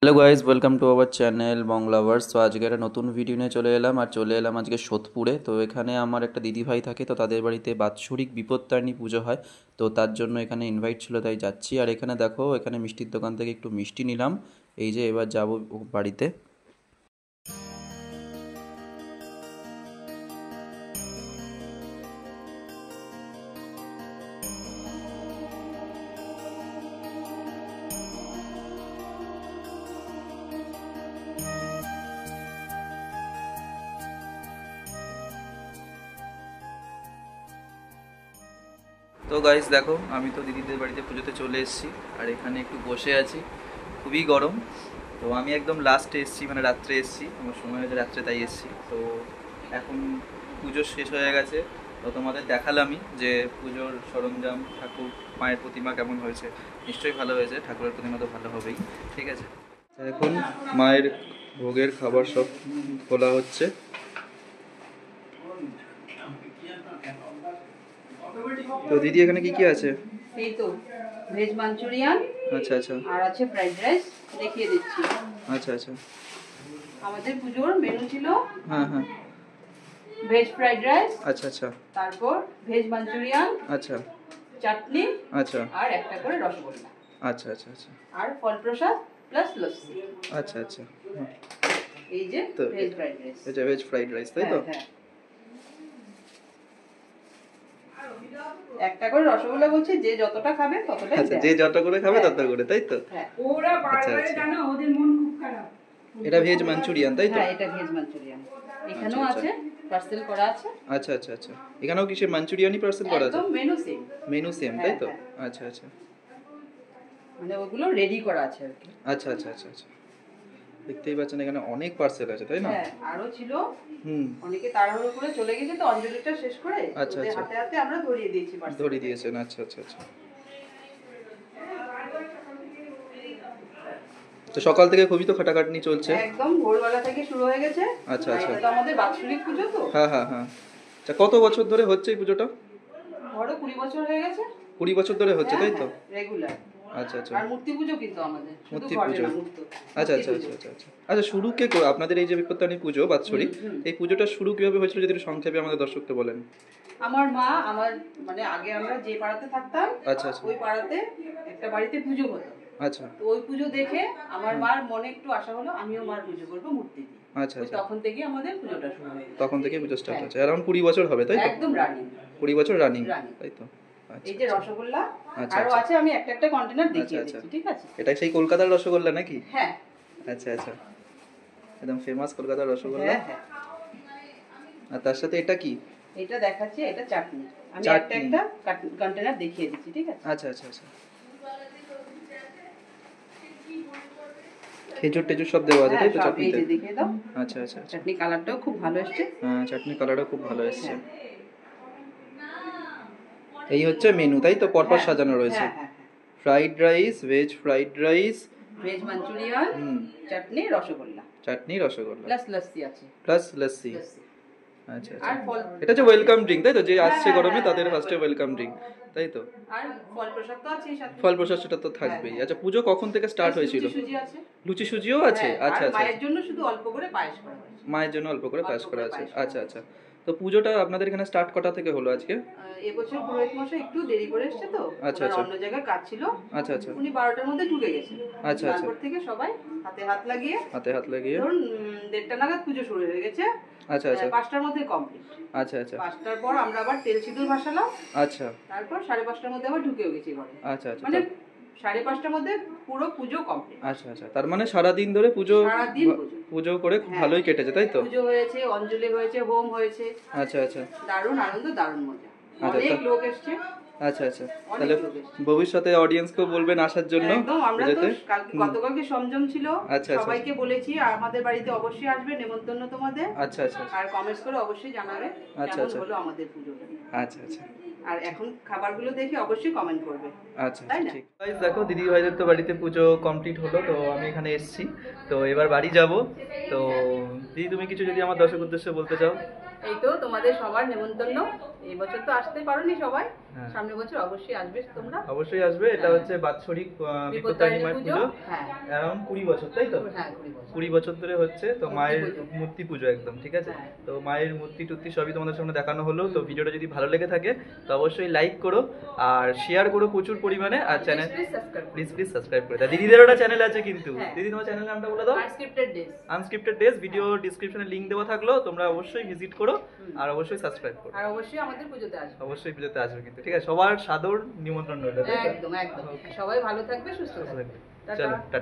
Hello guys, welcome to our channel Banglaverse. তো আজকে একটা নতুন ভিডিও নিয়ে চলে এলাম আজকে সোদপুরে। তো এখানে আমার একটা দিদিভাই থাকে, তো তাদের বাড়িতে বাৎসরিক বিপত্তারিণী পুজো হয়। তো তার জন্য এখানে ইনভাইট ছিল, তাই যাচ্ছি। আর এখানে দেখো, এখানে মিষ্টির দোকান থেকে একটু মিষ্টি নিলাম। এই যে এবার যাব বাড়িতে। তো গাইস দেখো, আমি তো দিদিদের বাড়িতে পুজোতে চলে এসেছি। আর এখানে একটু বসে আছি, খুবই গরম। তো আমি একদম লাস্টে এসেছি, মানে রাত্রে এসেছি, আমার সময় হয়েছে রাত্রে, তাই এসেছি। তো এখন পুজো শেষ হয়ে গেছে। তো তোমাদের দেখালামই যে পুজোর সরঞ্জাম, ঠাকুর, মায়ের প্রতিমা কেমন হয়েছে। নিশ্চয়ই ভালো হয়েছে, ঠাকুরের প্রতিমা তো ভালো হবেই। ঠিক আছে, এখন মায়ের ভোগের খাবার সব খোলা হচ্ছে। তো দিদি এখানে কি কি আছে? এই তো ভেজ মাঞ্চুরিয়ান। আচ্ছা আচ্ছা। আর আছে ফ্রাইড রাইস, দেখিয়ে দিচ্ছি। আচ্ছা আচ্ছা। আমাদের পুজোর মেনু ছিল হ্যাঁ হ্যাঁ। ভেজ ফ্রাইড রাইস, আচ্ছা আচ্ছা। তারপর ভেজ মাঞ্চুরিয়ান, আচ্ছা চাটনি, আচ্ছা আর একটা করে রসগোল্লা, আচ্ছা আচ্ছা আচ্ছা আর ফল প্রসাদ প্লাস লস্যি। আচ্ছা আচ্ছা। এই যে তো ভেজ ফ্রাইড রাইস। এটা ভেজ ফ্রাইড রাইস, তাই তো? হ্যাঁ, একটা করে রসগোল্লা বলছে, যে যতটা খাবে ততটাই। আচ্ছা, যে যত করে খাবে তত করে, তাই তো? হ্যাঁ। ওরা আচ্ছা বারবার আচ্ছা। জানো, ওদের মন খুব খারাপ। এটা ভেজ মাঞ্চুরিয়ান, তাই তো? হ্যাঁ, এটা ভেজ মাঞ্চুরিয়ান। এখানেও আচ্ছা, আছে, পার্সেল করা আছে। আচ্ছা আচ্ছা আচ্ছা। এখানেও কি সে মাঞ্চুরিয়ানই পার্সেল করা আছে? একদম মেনু সেম। মেনু সেম, তাই তো? হ্যাঁ, আচ্ছা আচ্ছা মানে ওগুলো রেডি করা আছে আর কি। আচ্ছা আচ্ছা আচ্ছা আচ্ছা। দেখতেই পাচ্ছেন এখানে অনেক পার্সেল আছে, তাই না? হ্যাঁ, আরো ছিল। হুম। অনেকে তাড়াহুড়ো করে চলে গেছে, তো অঞ্জলিটা শেষ করে আচ্ছা, ওদের আচ্ছা। হাতে হাতে আমরা ধরিয়ে দিয়েছি parcel। ধরিয়ে দিয়েছেন, আচ্ছা আচ্ছা আচ্ছা। তো সকাল থেকে খুবই তো খাটাখাটনি চলছে। একদম ভোরবেলা থেকে শুরু হয়ে গেছে। আচ্ছা, আচ্ছা। এটা তো আমাদের বাৎসরিক পুজো তো। হ্যাঁ হ্যাঁ হ্যাঁ। আচ্ছা, কত বছর ধরে হচ্ছে এই পুজোটা? ধরো 20 বছর হয়ে গেছে। 20 বছর ধরে হচ্ছে, তাই তো? রেগুলার। আচ্ছা আচ্ছা। আর মূর্তি পুজো কিন্তু আমাদের শুধু মূর্তি ঘরে পুজো। না, মূর্তি। আচ্ছা আচ্ছা আচ্ছা আচ্ছা আচ্ছা। আচ্ছা, শুরু কে করে আপনাদের এই যে বিপত্তারিণী পুজো বাৎসরিক, এই পুজোটা শুরু কিভাবে হয়েছিল যদি একটু সংক্ষেপে আমাদের দর্শককে বলেন। আমার মা, আমার মানে আগে আমরা যে পাড়াতে থাকতাম, আচ্ছা আচ্ছা ওই পাড়াতে একটা বাড়িতে পুজো হতো। আচ্ছা তো ওই পুজো দেখে আমার মার মনে একটু আশা হলো, আমিও মার পুজো করবো মূর্তি দিয়ে। আচ্ছা ওই আচ্ছা। তখন থেকে আমাদের পুজোটা শুরু হয়ে গেছে। তখন থেকে পুজো স্টার্ট হচ্ছে, অ্যারাউন্ড 20 বছর হবে, তাই তো? একদম রানিং। 20 বছর রানিং, Running। তাই তো? আচ্ছা এই যে রসগোল্লা, আচ্ছা, আরো আচ্ছা। আছে, আমি একটা একটা কন্টেনার দেখিয়ে আচ্ছা, দিচ্ছি, ঠিক আছে? এটা সেই কলকাতার রসগোল্লা নাকি? হ্যাঁ আচ্ছা আচ্ছা, একদম ফেমাস কলকাতার রসগোল্লা। হ্যাঁ হ্যাঁ। আর তার সাথে এটা কি? এটা দেখাচ্ছি, এটা চাটনি। আমি একটা চাটনি। একটা কন্টেনার দেখিয়ে দিচ্ছি, ঠিক আছে? আচ্ছা আচ্ছা আচ্ছা। খেজুর টেজুর সব দেওয়া আছে, হ্যাঁ, তাই তো সব এই চাটনিতে? যে দেখিয়ে দাও। আচ্ছা আচ্ছা আচ্ছা। চাটনি কালারটাও খুব ভালো এসেছে। হ্যাঁ, চাটনির কালারও খুব ভালো এসেছে। হ্যাঁ। এই হচ্ছে মেনু, তাই তো? পরপর হ্যাঁ, সাজানো রয়েছে। হ্যাঁ হ্যাঁ হ্যাঁ। Fried rice, veg fried rice, veg Manchurian, hmm, chutney, rasgulla, chutney, rasgulla plus lassi আছে। প্লাস লস্যি। লস্যি। আচ্ছা আর আচ্ছা। ফল, এটা যে ওয়েলকাম ড্রিঙ্ক, তাই তো? যে আসছে হ্যাঁ, গরমে হ্যাঁ, তাদের হ্যাঁ, ফার্স্টে ওয়েলকাম ড্রিঙ্ক, তাই তো? আর ফল প্রসাদ তো আছে সাথে। ফল প্রসাদ সেটা তো থাকবেই। হ্যাঁ। আচ্ছা, পুজো কখন থেকে স্টার্ট হয়েছিল? লুচি সুজি আছে। লুচি সুজিও আছে? হ্যাঁ, আচ্ছা আর আচ্ছা। মায়ের জন্য শুধু অল্প করে পায়েস করা হয়েছে। মায়ের জন্য অল্প করে অল্প পায়েস করা করে আছে, পায়েস করা আচ্ছা আচ্ছা। তো পুজোটা আপনাদের এখানে স্টার্ট কটা থেকে হলো আজকে? এবছর পুরোহিত মশাই একটু দেরি করে এসেছে, তো আচ্ছা, ওনার আচ্ছা। অন্য জায়গায় কাজ ছিল। আচ্ছা আচ্ছা উনি 12টার মধ্যে ঢুকে গেছেন। আচ্ছা, আচ্ছা। তারপর থেকে সবাই হাতে হাত লাগিয়ে, হাতে হাত লাগিয়ে, ধরুন 1:30টা নাগাদ পুজো শুরু হয়ে গেছে। আচ্ছা আচ্ছা 5টার মধ্যে কমপ্লিট। আচ্ছা আচ্ছা 5টার পর আমরা আবার তেল সিঁদুর ভাসালাম। আচ্ছা তারপর 5:30টার মধ্যে আবার ঢুকেও গেছি ঘরে। আচ্ছা আচ্ছা। মানে 5:30টার মধ্যে পুরো পুজো কমপ্লিট। আচ্ছা আচ্ছা, তার মানে সারাদিন ধরে পুজো, সারাদিন পুজো। পুজো করে খুব হ্যাঁ। ভালোই কেটেছে, তাই তো? পুজো হয়েছে, অঞ্জলি হয়েছে, হোম হয়েছে। আচ্ছা আচ্ছা দারুণ আনন্দ, দারুণ মজা। আচ্ছা, অনেক লোক এসছে। আচ্ছা আচ্ছা। অনেক তাহলে লোক এসছে। ভবিষ্যতে অডিয়েন্সকেও বলবেন আসার জন্য একদম, আমরা তো পুজোতে। গতকালকে সংযম ছিল, আচ্ছা, আচ্ছা। সবাইকে বলেছি আমাদের বাড়িতে অবশ্যই আসবে, নেমন্তন্ন তোমাদের। আচ্ছা আচ্ছা আর কমেন্টস করে অবশ্যই জানাবে আচ্ছা, কেমন আচ্ছা। হলো আমাদের পুজোটা। আচ্ছা আচ্ছা আর এখন খাবারগুলো দেখে অবশ্যই কমেন্ট করবে। আচ্ছা তাই না? ঠিক। গাইস দেখো, দিদি ভাইদের তো বাড়িতে পুজো কমপ্লিট হলো, তো আমি এখানে এসেছি। তো এবার বাড়ি যাব। তো দিদি, তুমি কিছু যদি আমার দর্শক উদ্দেশ্যে বলতে চাও? এই তো তোমাদের সবার নেমন্তন্ন, এই বছর তো আসতে পারোনি সবাই, হ্যাঁ। সামনের বছর অবশ্যই আসবে তোমরা। অবশ্যই আসবে। এটা হ্যাঁ। হচ্ছে বাৎসরিক বিপত্তারিণী বিপত্তারিণী মায়ের পুজো। পুজো, হ্যাঁ অ্যারাউন্ড 20 বছর, তাই তো? হ্যাঁ 20 বছর। 20 বছর ধরে হচ্ছে তো মূর্তি মায়ের পুজো। মূর্তি পুজো একদম, ঠিক আছে? হ্যাঁ। তো মায়ের মূর্তি টুর্তি সবই তোমাদের সামনে দেখানো হলো। তো ভিডিওটা যদি ভালো লেগে থাকে তো অবশ্যই লাইক করো আর শেয়ার করো প্রচুর পরিমাণে, আর channel please subscribe please subscribe করে দাও। দিদিদেরও একটা চ্যানেল আছে কিন্তু। হ্যাঁ। দিদি তোমার চ্যানেল নামটা বলে দাও। Unscripted days. Unscripted days, video ডিসক্রিপশনে লিংক দেওয়া থাকলো, তোমরা অবশ্যই ভিজিট করো আর অবশ্যই সাবস্ক্রাইব করো। আর অবশ্যই আমাদের পুজোতে আসবে। অবশ্যই ভিডিওতে আসবে কিন্তু, ঠিক আছে? সবার সাদর নিমন্ত্রণ রইল। একদম একদম। সবাই ভালো থাকবে, সুস্থ থাকবে। চলো টাটা। টাটা।